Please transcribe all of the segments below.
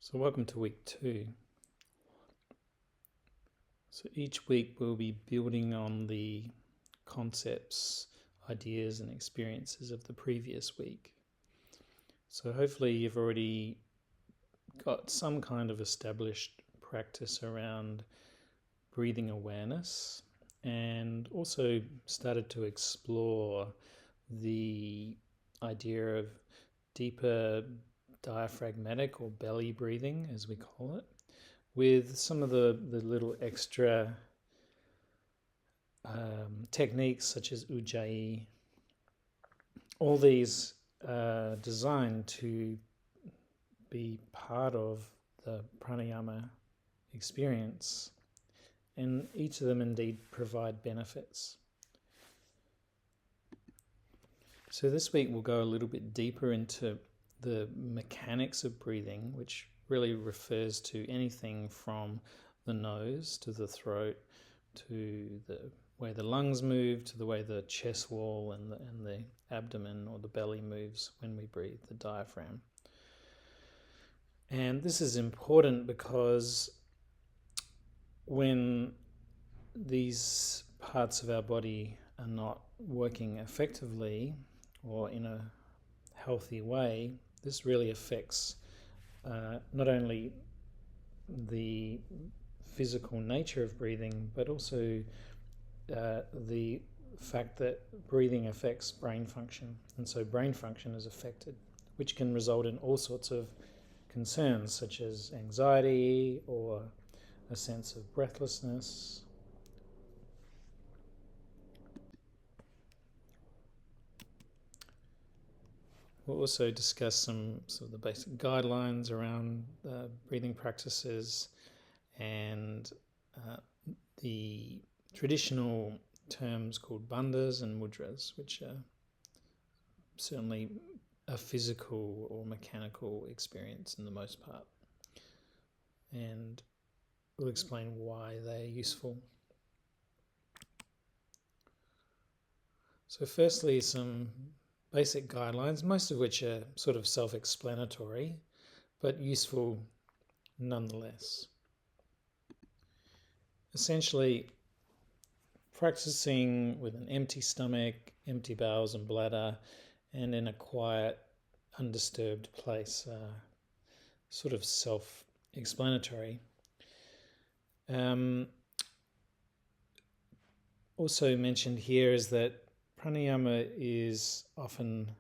So welcome to week 2. So each week we'll be building on the concepts, ideas and experiences of the previous week. So hopefully you've already got some kind of established practice around breathing awareness and also started to explore the idea of deeper diaphragmatic or belly breathing, as we call it, with some of the little extra techniques such as Ujjayi. All these are designed to be part of the pranayama experience, and each of them indeed provide benefits. So this week we'll go a little bit deeper into the mechanics of breathing, which really refers to anything from the nose to the throat to the way the lungs move to the way the chest wall and the abdomen or the belly moves when we breathe, the diaphragm. And this is important because when these parts of our body are not working effectively or in a healthy way, this really affects not only the physical nature of breathing, but also the fact that breathing affects brain function. And so brain function is affected, which can result in all sorts of concerns such as anxiety or a sense of breathlessness. We'll also discuss some sort of the basic guidelines around breathing practices and the traditional terms called bandhas and mudras, which are certainly a physical or mechanical experience in the most part. And we'll explain why they're useful. So firstly, some basic guidelines, most of which are sort of self-explanatory, but useful nonetheless. Essentially, practicing with an empty stomach, empty bowels and bladder, and in a quiet, undisturbed place, sort of self-explanatory. Also mentioned here is that pranayama is often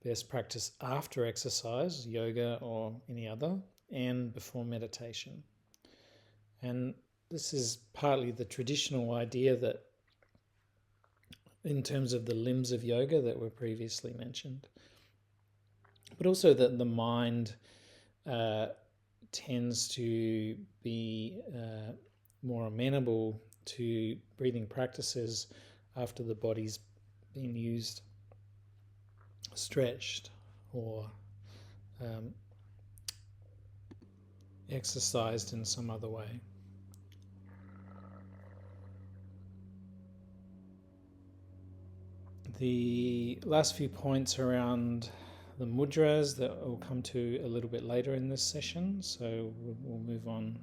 best practiced after exercise, yoga or any other, and before meditation. And this is partly the traditional idea that in terms of the limbs of yoga that were previously mentioned, but also that the mind tends to be more amenable to breathing practices after the body's been used, stretched, or exercised in some other way. The last few points around the mudras that we'll come to a little bit later in this session, so we'll move on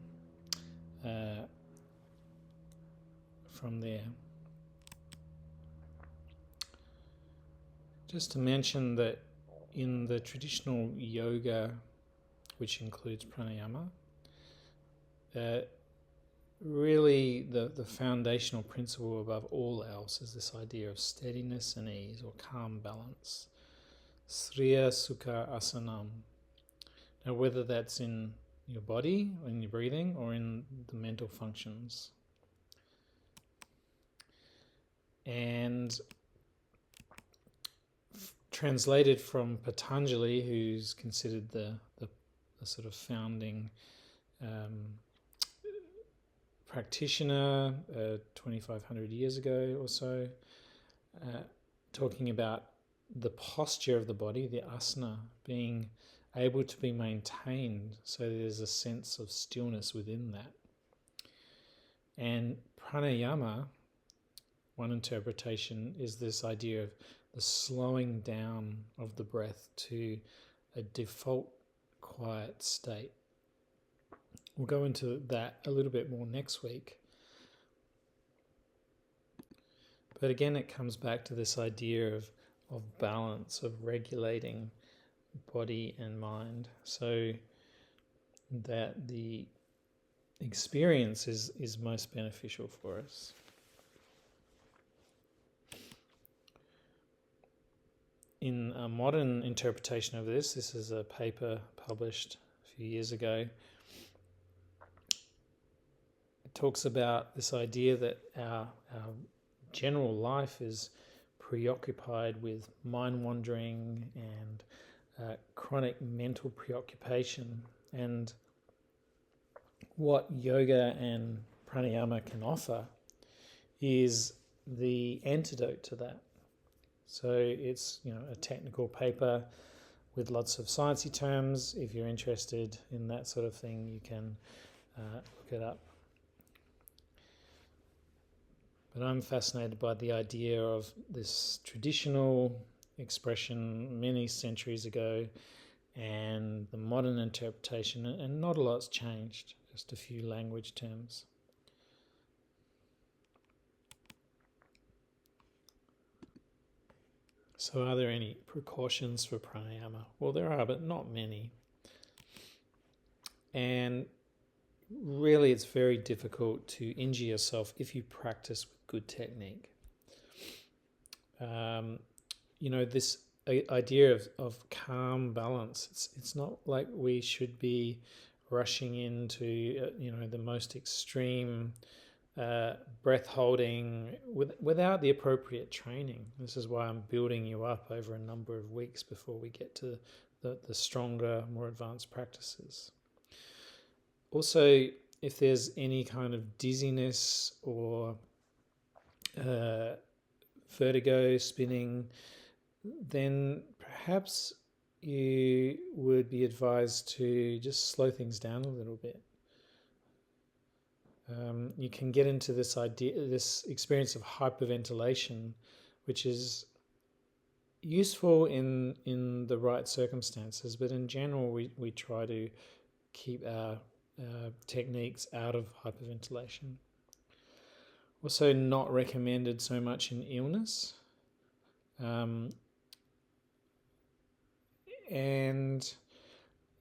from there. Just to mention that in the traditional yoga, which includes pranayama, really the foundational principle above all else is this idea of steadiness and ease, or calm balance. Sriya Sukha Asanam. Now, whether that's in your body, or in your breathing, or in the mental functions. And translated from Patanjali, who's considered the sort of founding practitioner 2,500 years ago or so, talking about the posture of the body, the asana, being able to be maintained so there's a sense of stillness within that. And pranayama, one interpretation, is this idea of the slowing down of the breath to a default quiet state. We'll go into that a little bit more next week. But again, it comes back to this idea of balance, of regulating body and mind, so that the experience is most beneficial for us. In a modern interpretation of this is a paper published a few years ago. It talks about this idea that our general life is preoccupied with mind wandering and chronic mental preoccupation, and what yoga and pranayama can offer is the antidote to that. So it's a technical paper with lots of sciencey terms. If you're interested in that sort of thing, you can look it up. But I'm fascinated by the idea of this traditional expression many centuries ago and the modern interpretation, and not a lot's changed, just a few language terms. So are there any precautions for pranayama? Well, there are, but not many. And really it's very difficult to injure yourself if you practice with good technique. This idea of calm balance, it's not like we should be rushing into the most extreme breath holding without the appropriate training. This is why I'm building you up over a number of weeks before we get to the stronger, more advanced practices. Also, if there's any kind of dizziness or vertigo, spinning, then perhaps you would be advised to just slow things down a little bit. You can get into this experience of hyperventilation, which is useful in the right circumstances, but in general we try to keep our techniques out of hyperventilation. Also not recommended so much in illness. And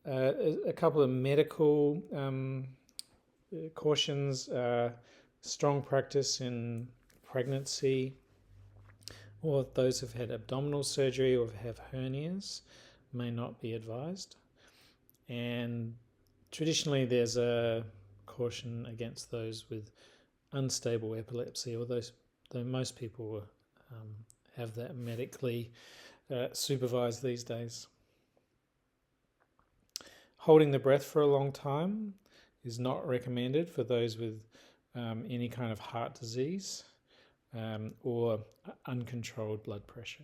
a couple of medical cautions: strong practice in pregnancy, or those who've had abdominal surgery or have hernias may not be advised. And traditionally there's a caution against those with unstable epilepsy, although most people have that medically supervised these days. Holding the breath for a long time is not recommended for those with any kind of heart disease or uncontrolled blood pressure.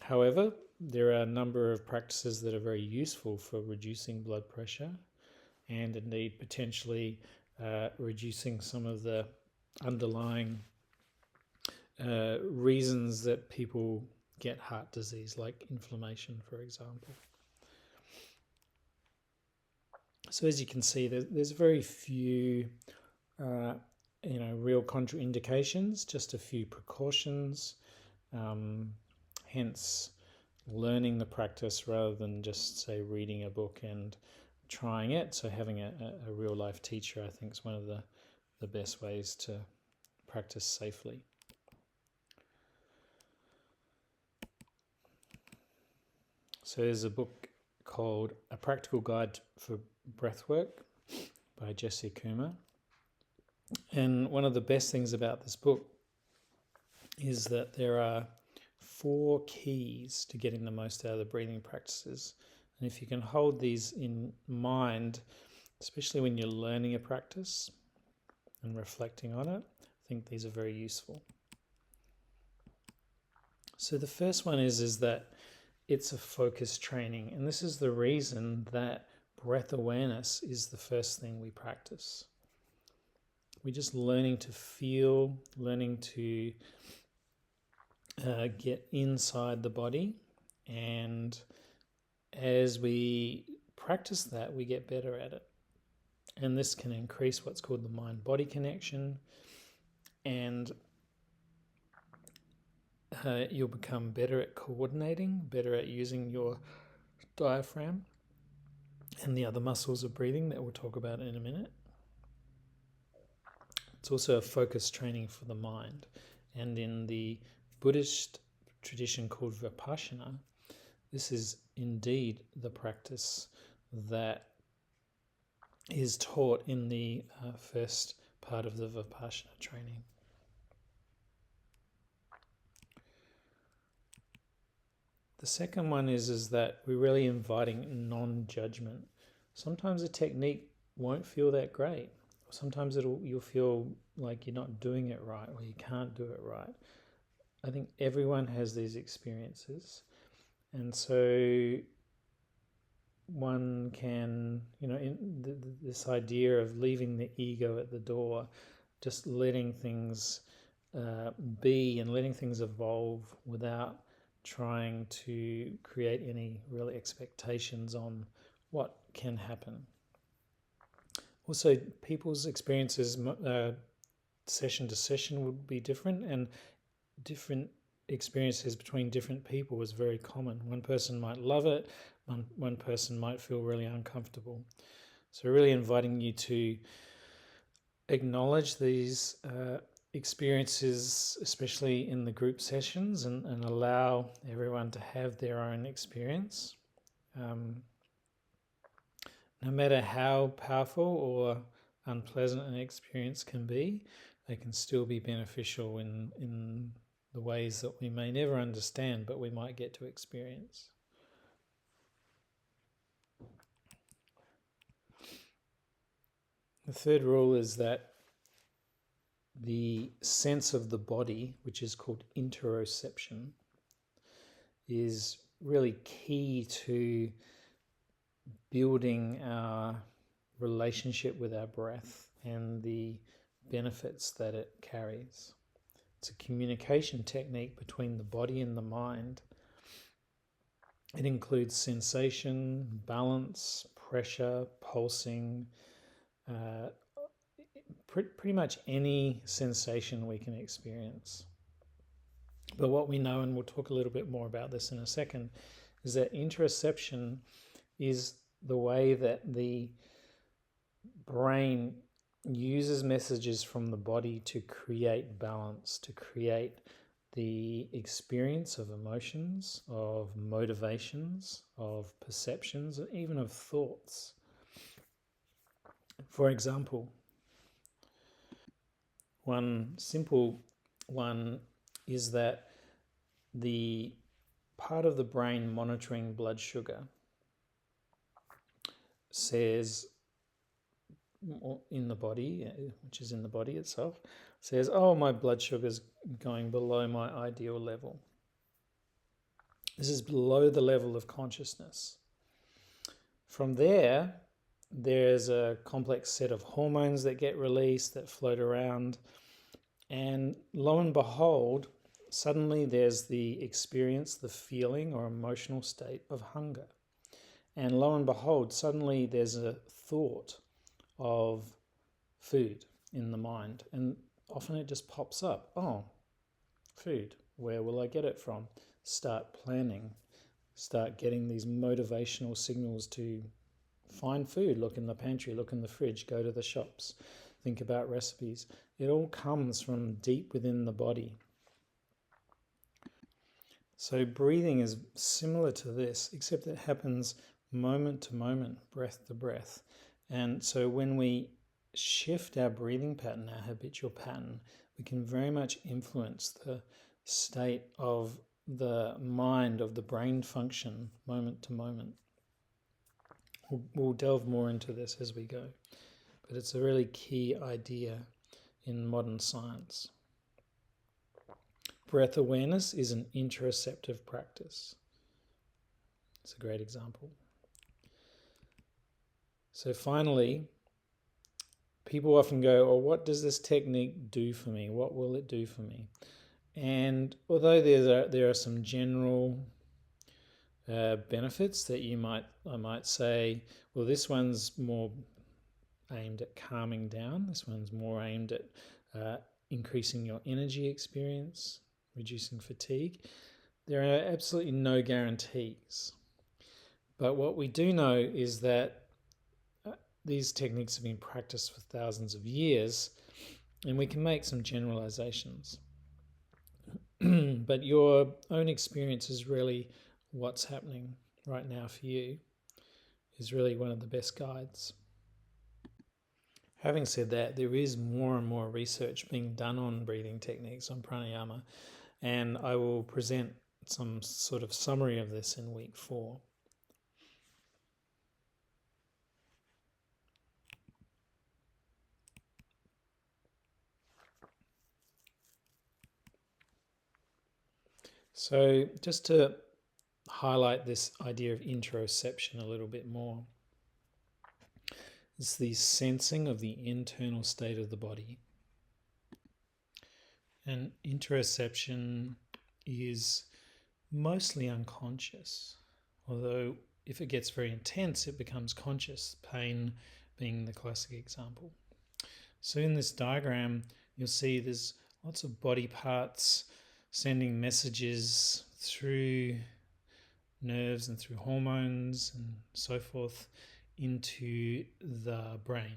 However, there are a number of practices that are very useful for reducing blood pressure and indeed potentially reducing some of the underlying reasons that people get heart disease, like inflammation, for example. So as you can see, there's very few real contraindications, just a few precautions, hence learning the practice rather than just, say, reading a book and trying it. So having a real life teacher, I think, is one of the best ways to practice safely. So there's a book called A Practical Guide for Breathwork by Jesse Kuma. And one of the best things about this book is that there are 4 keys to getting the most out of the breathing practices. And if you can hold these in mind, especially when you're learning a practice and reflecting on it, I think these are very useful. So the first one is that it's a focus training. And this is the reason that breath awareness is the first thing we practice. We're just learning to feel, learning to get inside the body. And as we practice that, we get better at it. And this can increase what's called the mind-body connection, and you'll become better at coordinating, better at using your diaphragm and the other muscles of breathing that we'll talk about in a minute. It's also a focus training for the mind. And in the Buddhist tradition called Vipassana, this is indeed the practice that is taught in the first part of the Vipassana training. The second one is that we're really inviting non-judgment. Sometimes a technique won't feel that great. Sometimes you'll feel like you're not doing it right or you can't do it right. I think everyone has these experiences. And so one can, this idea of leaving the ego at the door, just letting things be and letting things evolve without trying to create any real expectations on what can happen. Also, people's experiences session to session would be different, and different experiences between different people is very common. One person might love it, one person might feel really uncomfortable. So really inviting you to acknowledge these experiences, especially in the group sessions, and allow everyone to have their own experience. No matter how powerful or unpleasant an experience can be, they can still be beneficial in the ways that we may never understand, but we might get to experience. The third rule is that the sense of the body, which is called interoception, is really key to building our relationship with our breath and the benefits that it carries. It's a communication technique between the body and the mind. It includes sensation, balance, pressure, pulsing, pretty much any sensation we can experience. But what we know, and we'll talk a little bit more about this in a second, is that interoception is the way that the brain uses messages from the body to create balance, to create the experience of emotions, of motivations, of perceptions, and even of thoughts. For example, one simple one is that the part of the brain monitoring blood sugar says in the body, which is in the body itself, says, oh, my blood sugar's going below my ideal level. This is below the level of consciousness. From there, there's a complex set of hormones that get released, that float around, and lo and behold, suddenly there's the experience, the feeling or emotional state of hunger. And lo and behold, suddenly there's a thought of food in the mind. And often it just pops up. Oh, food. Where will I get it from? Start planning. Start getting these motivational signals to find food. Look in the pantry, look in the fridge, go to the shops, think about recipes. It all comes from deep within the body. So breathing is similar to this, except it happens moment to moment, breath to breath. And so when we shift our breathing pattern, our habitual pattern, we can very much influence the state of the mind, of the brain function, moment to moment. We'll delve more into this as we go, but it's a really key idea in modern science. Breath awareness is an interoceptive practice. It's a great example. So finally, people often go, oh, what does this technique do for me? What will it do for me? And although there are some general benefits that I might say, well, this one's more aimed at calming down. This one's more aimed at increasing your energy experience, reducing fatigue. There are absolutely no guarantees. But what we do know is that these techniques have been practiced for thousands of years, and we can make some generalizations. But your own experience is really what's happening right now for you, is really one of the best guides. Having said that, there is more and more research being done on breathing techniques, on pranayama, and I will present some sort of summary of this in week 4. So just to highlight this idea of interoception a little bit more, it's the sensing of the internal state of the body. And interoception is mostly unconscious, although if it gets very intense, it becomes conscious, pain being the classic example. So in this diagram, you'll see there's lots of body parts sending messages through nerves and through hormones and so forth into the brain.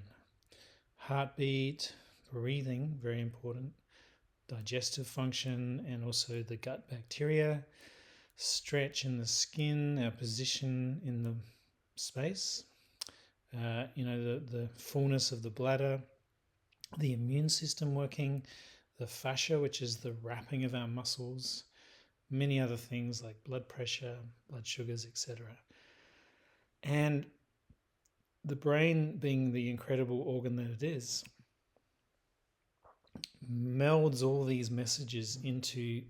Heartbeat, breathing, very important, digestive function, and also the gut bacteria, stretch in the skin, our position in the space, the fullness of the bladder, the immune system working, the fascia, which is the wrapping of our muscles, many other things like blood pressure, blood sugars, etc. And the brain, being the incredible organ that it is, melds all these messages into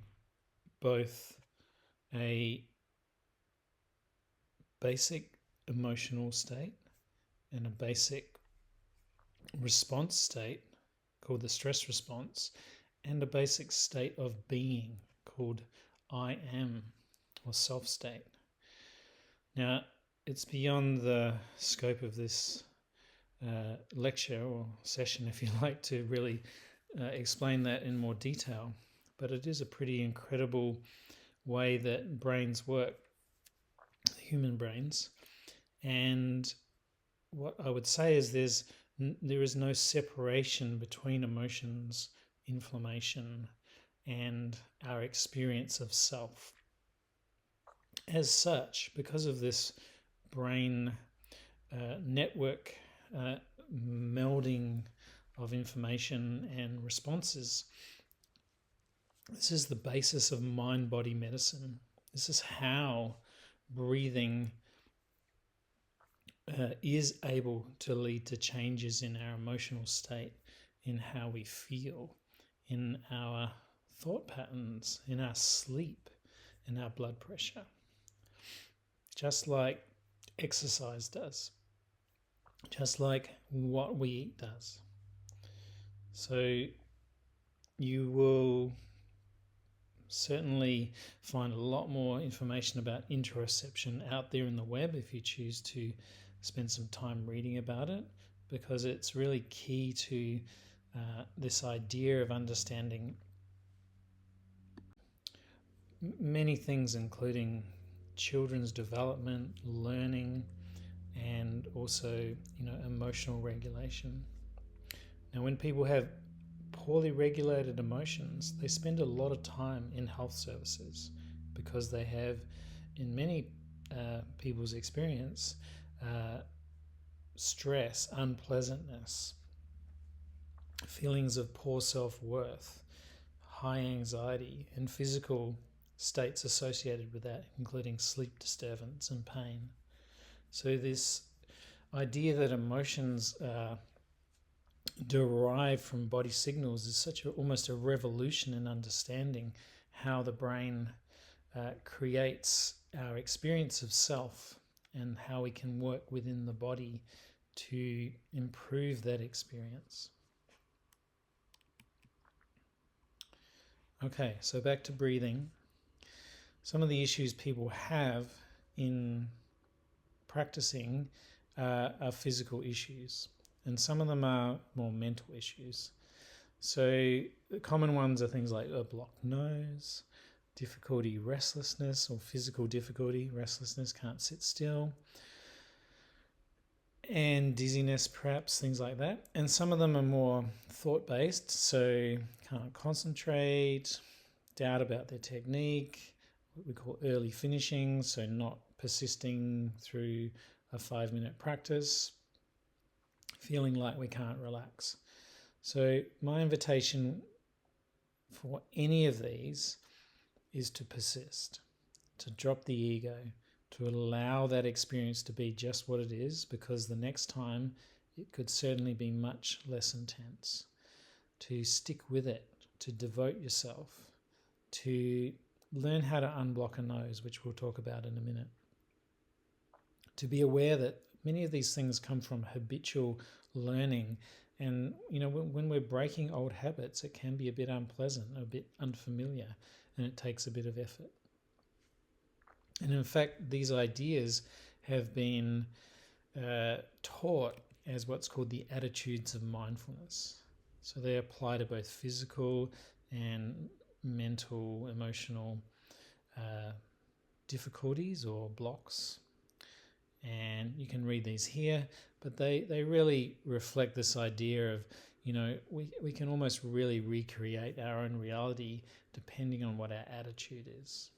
both a basic emotional state and a basic response state called the stress response, and a basic state of being called I am, or self state. Now, it's beyond the scope of this lecture or session, if you like, to really explain that in more detail, but it is a pretty incredible way that brains work, human brains. And what I would say is there is no separation between emotions, inflammation, and our experience of self. As such, because of this brain network melding of information and responses, this is the basis of mind-body medicine. This is how breathing is able to lead to changes in our emotional state, in how we feel, in our thought patterns, in our sleep, in our blood pressure. Just like exercise does, just like what we eat does. So you will certainly find a lot more information about interoception out there in the web if you choose to spend some time reading about it, because it's really key to this idea of understanding many things, including children's development, learning, and also, emotional regulation. Now, when people have poorly regulated emotions, they spend a lot of time in health services because they have, in many people's experience, stress, unpleasantness, feelings of poor self-worth, high anxiety, and physical states associated with that, including sleep disturbance and pain. So this idea that emotions derive from body signals is almost a revolution in understanding how the brain creates our experience of self and how we can work within the body to improve that experience. Okay, so back to breathing. Some of the issues people have in practicing are physical issues, and some of them are more mental issues. So the common ones are things like a blocked nose, difficulty, restlessness, or physical difficulty, restlessness, can't sit still, and dizziness, perhaps, things like that. And some of them are more thought-based, so can't concentrate, doubt about their technique, what we call early finishing, so not persisting through a 5-minute practice, feeling like we can't relax. So my invitation for any of these is to persist, to drop the ego, to allow that experience to be just what it is, because the next time it could certainly be much less intense. To stick with it, to devote yourself, to learn how to unblock a nose, which we'll talk about in a minute. To be aware that many of these things come from habitual learning, and when we're breaking old habits, it can be a bit unpleasant, a bit unfamiliar, and it takes a bit of effort. And in fact, these ideas have been taught as what's called the attitudes of mindfulness. So they apply to both physical and mental, emotional difficulties or blocks. And you can read these here, but they really reflect this idea of, we can almost really recreate our own reality depending on what our attitude is.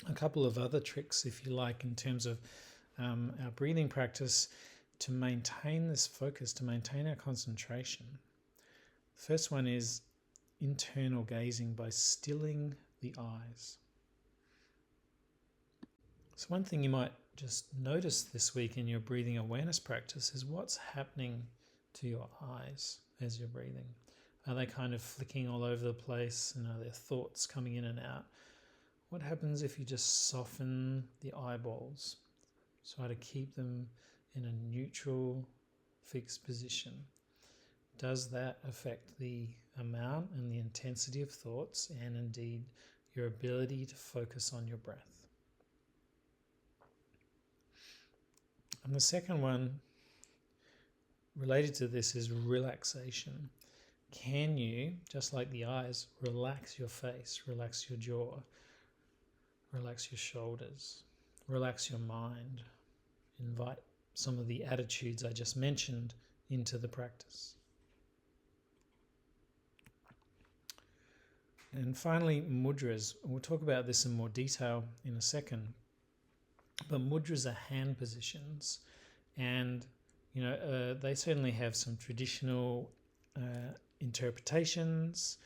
A couple of other tricks, if you like, in terms of our breathing practice to maintain this focus, to maintain our concentration. The first one is internal gazing by stilling the eyes. So one thing you might just notice this week in your breathing awareness practice is what's happening to your eyes as you're breathing. Are they kind of flicking all over the place, and are there thoughts coming in and out? What happens if you just soften the eyeballs? Try to keep them in a neutral, fixed position. Does that affect the amount and the intensity of thoughts, and indeed your ability to focus on your breath? And the second one related to this is relaxation. Can you, just like the eyes, relax your face, relax your jaw, relax your shoulders, relax your mind, invite some of the attitudes I just mentioned into the practice. And finally, mudras. We'll talk about this in more detail in a second. But mudras are hand positions, and they certainly have some traditional interpretations,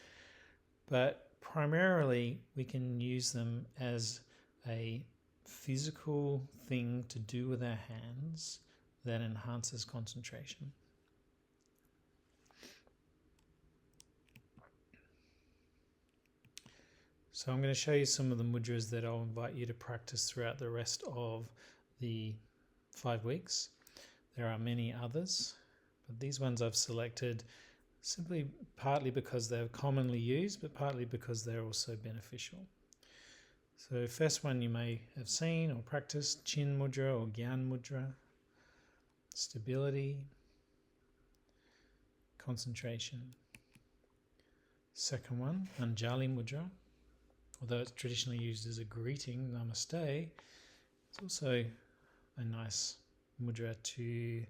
but primarily we can use them as a physical thing to do with our hands that enhances concentration. So I'm going to show you some of the mudras that I'll invite you to practice throughout the rest of the 5 weeks. There are many others, but these ones I've selected simply partly because they're commonly used, but partly because they're also beneficial. So first one you may have seen or practiced, Chin Mudra or Gyan Mudra, stability, concentration. Second one, Anjali Mudra. Although it's traditionally used as a greeting, namaste, it's also a nice mudra to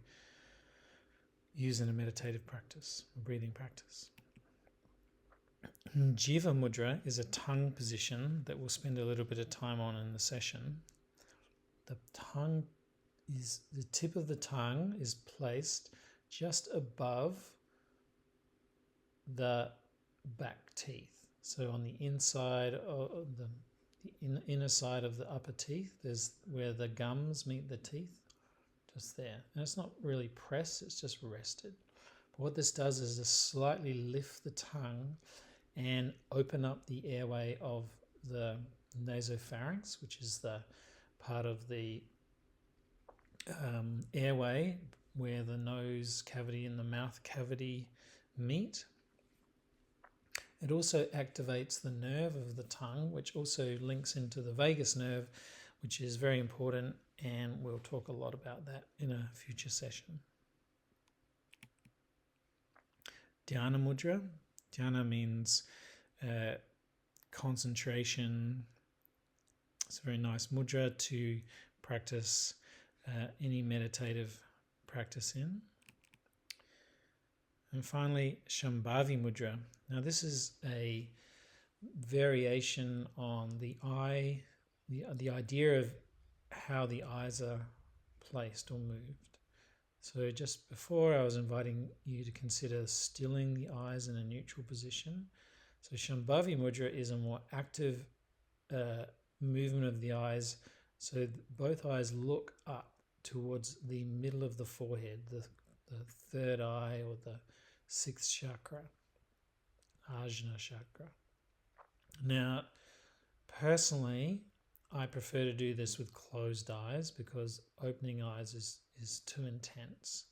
use in a meditative practice, a breathing practice. Jiva Mudra is a tongue position that we'll spend a little bit of time on in the session. The tip of the tongue is placed just above the back teeth. So on the inside of the inner side of the upper teeth, there's where the gums meet the teeth, just there. And it's not really pressed, it's just rested. But what this does is just slightly lift the tongue and open up the airway of the nasopharynx, which is the part of the airway where the nose cavity and the mouth cavity meet. It also activates the nerve of the tongue, which also links into the vagus nerve, which is very important, and we'll talk a lot about that in a future session. Dhyana mudra. Dhyana means concentration. It's a very nice mudra to practice any meditative practice in. And finally, Shambhavi mudra. Now this is a variation on the eye, the idea of how the eyes are placed or moved. So just before, I was inviting you to consider stilling the eyes in a neutral position. So Shambhavi mudra is a more active movement of the eyes. So both eyes look up towards the middle of the forehead, the third eye or the sixth chakra, Ajna chakra. Now, personally, I prefer to do this with closed eyes because opening eyes is too intense.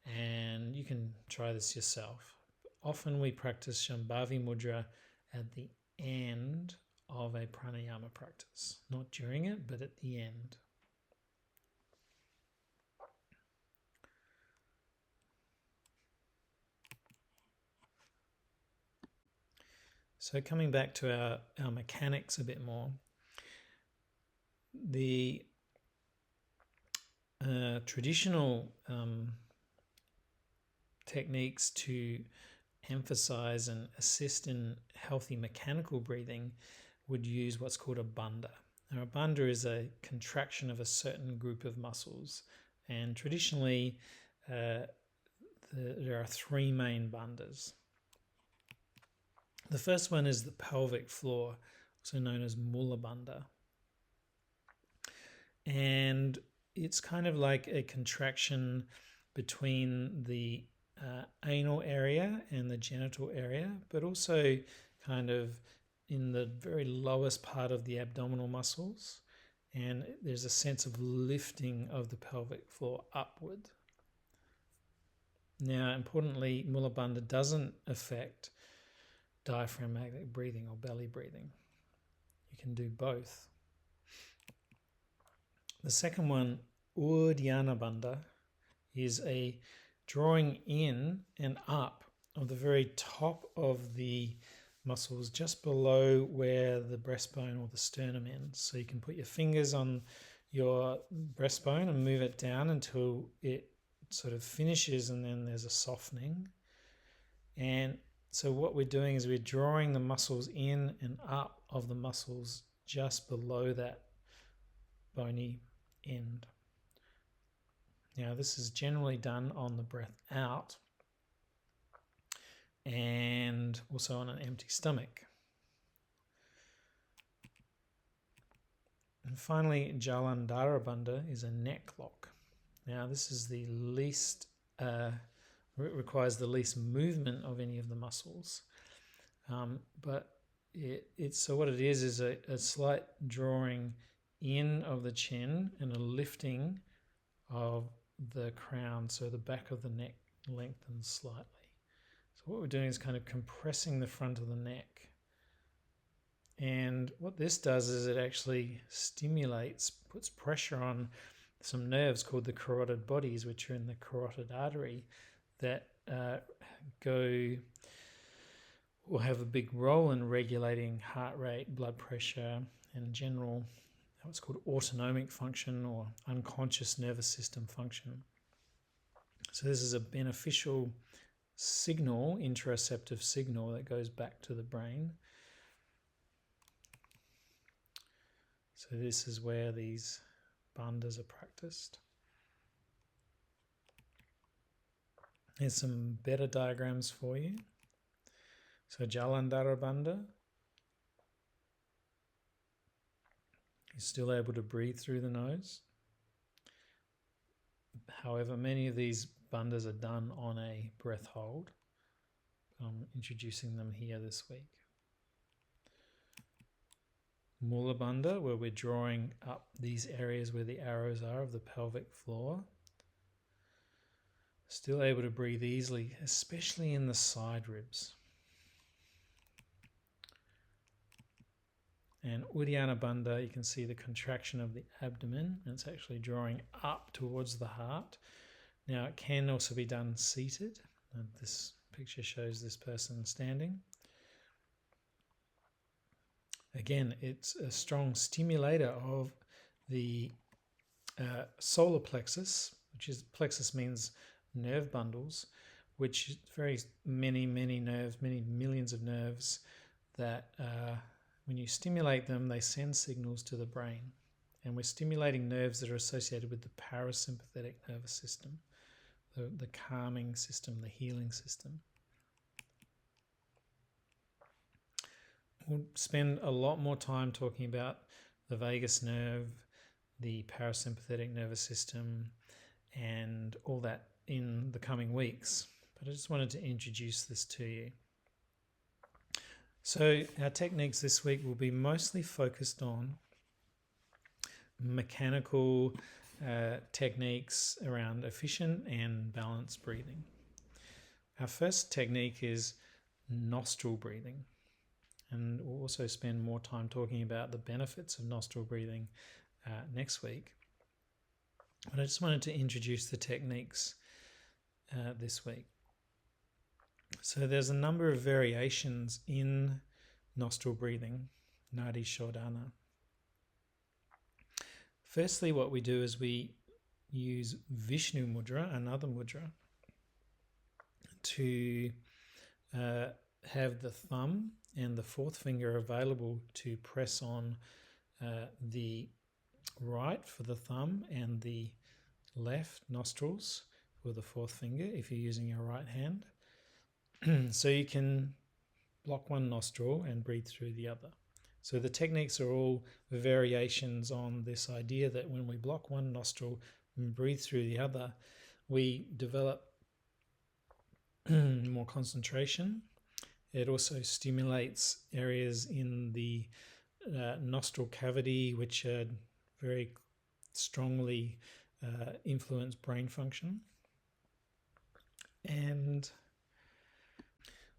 And you can try this yourself. Often we practice Shambhavi mudra at the end of a pranayama practice. Not during it, but at the end. So coming back to our mechanics a bit more, the traditional techniques to emphasize and assist in healthy mechanical breathing would use what's called a bandha. Now, a bandha is a contraction of a certain group of muscles, and traditionally there are three main bandhas. The first one is the pelvic floor, also known as Mula Bandha. And it's kind of like a contraction between the anal area and the genital area, but also kind of in the very lowest part of the abdominal muscles. And there's a sense of lifting of the pelvic floor upward. Now, importantly, Mula Bandha doesn't affect diaphragmatic breathing or belly breathing. You can do both. The second one, Uddiyana Bandha, is a drawing in and up of the very top of the muscles just below where the breastbone or the sternum ends. So you can put your fingers on your breastbone and move it down until it sort of finishes, and then there's a softening. And so what we're doing is we're drawing the muscles in and up of the muscles just below that bony end. Now, this is generally done on the breath out and also on an empty stomach. And finally, Jalandhara Bandha is a neck lock. Now, this is the least requires the least movement of any of the muscles, but so what it is a slight drawing in of the chin and a lifting of the crown, so the back of the neck lengthens slightly. So what we're doing is kind of compressing the front of the neck, and what this does is it actually puts pressure on some nerves called the carotid bodies, which are in the carotid artery, that will have a big role in regulating heart rate, blood pressure, and general what's called autonomic function or unconscious nervous system function. So this is a beneficial signal, interoceptive signal, that goes back to the brain. So this is where these bandhas are practiced. Here's some better diagrams for you. So Jalandhara Bandha, you're still able to breathe through the nose. However, many of these bandhas are done on a breath hold. I'm introducing them here this week. Mula Bandha, where we're drawing up these areas where the arrows are of the pelvic floor. Still able to breathe easily, especially in the side ribs. And Uddiyana Bandha, you can see the contraction of the abdomen, and it's actually drawing up towards the heart. Now, it can also be done seated. And this picture shows this person standing. Again, it's a strong stimulator of the solar plexus, plexus means nerve bundles, which is many nerves, many millions of nerves that when you stimulate them, they send signals to the brain. And we're stimulating nerves that are associated with the parasympathetic nervous system, the calming system, the healing system. We'll spend a lot more time talking about the vagus nerve, the parasympathetic nervous system, and all that in the coming weeks. But I just wanted to introduce this to you. So our techniques this week will be mostly focused on mechanical techniques around efficient and balanced breathing. Our first technique is nostril breathing. And we'll also spend more time talking about the benefits of nostril breathing next week. But I just wanted to introduce the techniques this week. So there's a number of variations in nostril breathing, Nadi Shodhana. Firstly, what we do is we use Vishnu Mudra, another mudra, to have the thumb and the fourth finger available to press on the right for the thumb and the left nostrils for the fourth finger if you're using your right hand. So you can block one nostril and breathe through the other. So the techniques are all variations on this idea that when we block one nostril and breathe through the other, we develop more concentration. It also stimulates areas in the nostril cavity which are very strongly influence brain function. And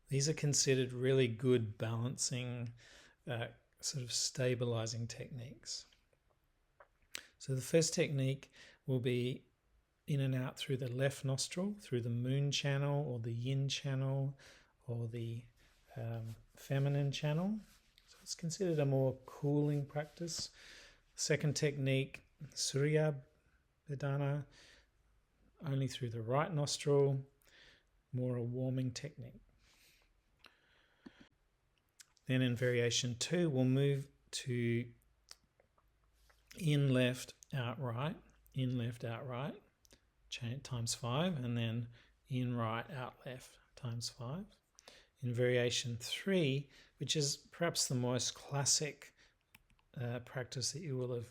these are considered really good balancing, sort of stabilizing techniques. So the first technique will be in and out through the left nostril, through the moon channel or the yin channel or the feminine channel. So it's considered a more cooling practice. Second technique, Surya Vedana, only through the right nostril, more a warming technique. Then in variation 2, we'll move to in left, out right, times 5, and then in right, out left, times 5. In variation 3, which is perhaps the most classic practice that you will have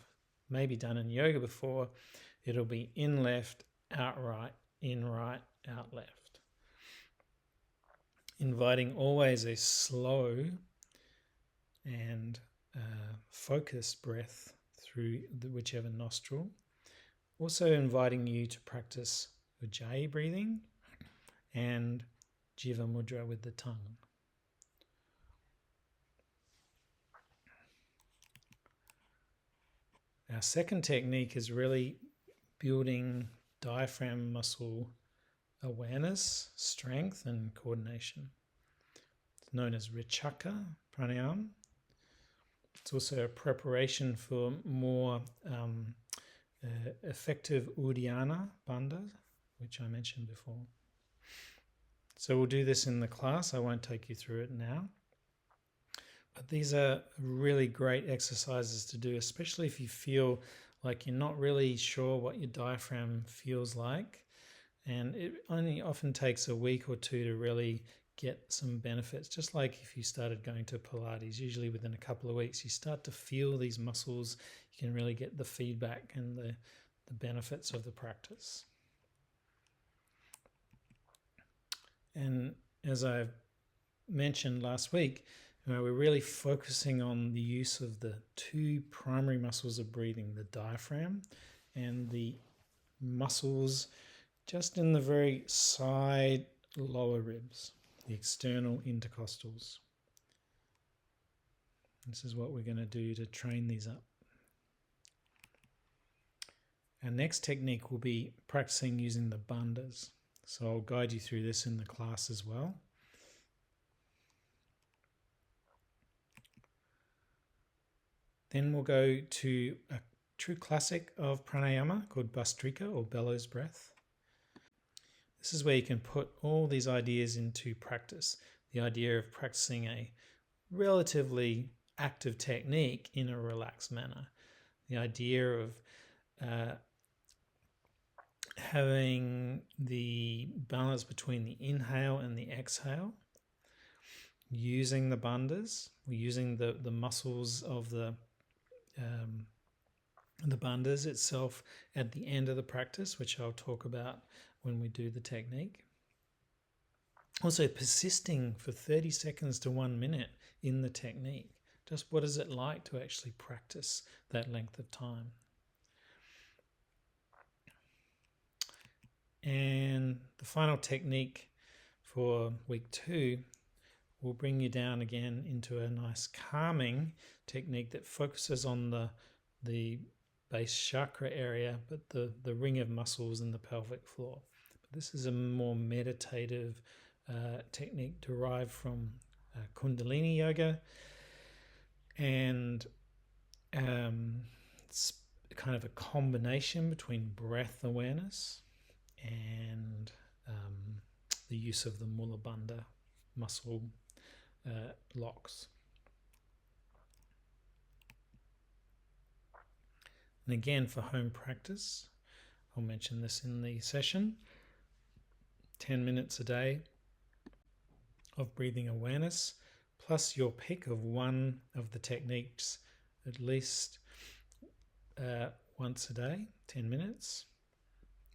maybe done in yoga before, it'll be in left, out right, in right, out left. Inviting always a slow and focused breath through whichever nostril. Also inviting you to practice Ujjayi breathing and Jiva Mudra with the tongue. Our second technique is really building diaphragm muscle awareness, strength, and coordination. It's known as Richaka Pranayama. It's also a preparation for more effective Uddiyana Bandha, which I mentioned before. So we'll do this in the class. I won't take you through it now. But these are really great exercises to do, especially if you feel like you're not really sure what your diaphragm feels like. And it only often takes a week or two to really get some benefits. Just like if you started going to Pilates, usually within a couple of weeks, you start to feel these muscles. You can really get the feedback and the benefits of the practice. And as I mentioned last week, we're really focusing on the use of the two primary muscles of breathing, the diaphragm and the muscles just in the very side lower ribs, the external intercostals. This is what we're going to do to train these up. Our next technique will be practicing using the bandhas. So I'll guide you through this in the class as well. Then we'll go to a true classic of pranayama called Bhastrika, or bellows breath. This is where you can put all these ideas into practice. The idea of practicing a relatively active technique in a relaxed manner. The idea of having the balance between the inhale and the exhale, using the bandhas, using the muscles of the bandhas itself at the end of the practice, which I'll talk about when we do the technique. Also persisting for 30 seconds to 1 minute in the technique. Just what is it like to actually practice that length of time? And the final technique for week 2 will bring you down again into a nice calming technique that focuses on the base chakra area, but the ring of muscles in the pelvic floor. But this is a more meditative technique derived from Kundalini yoga, and it's kind of a combination between breath awareness and the use of the Mula Bandha muscle locks. And again, for home practice, I'll mention this in the session, 10 minutes a day of breathing awareness, plus your pick of one of the techniques at least once a day, 10 minutes,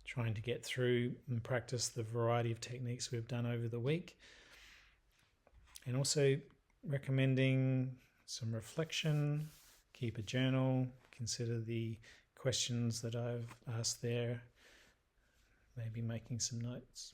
trying to get through and practice the variety of techniques we've done over the week. And also recommending some reflection, keep a journal, consider the questions that I've asked there, maybe making some notes.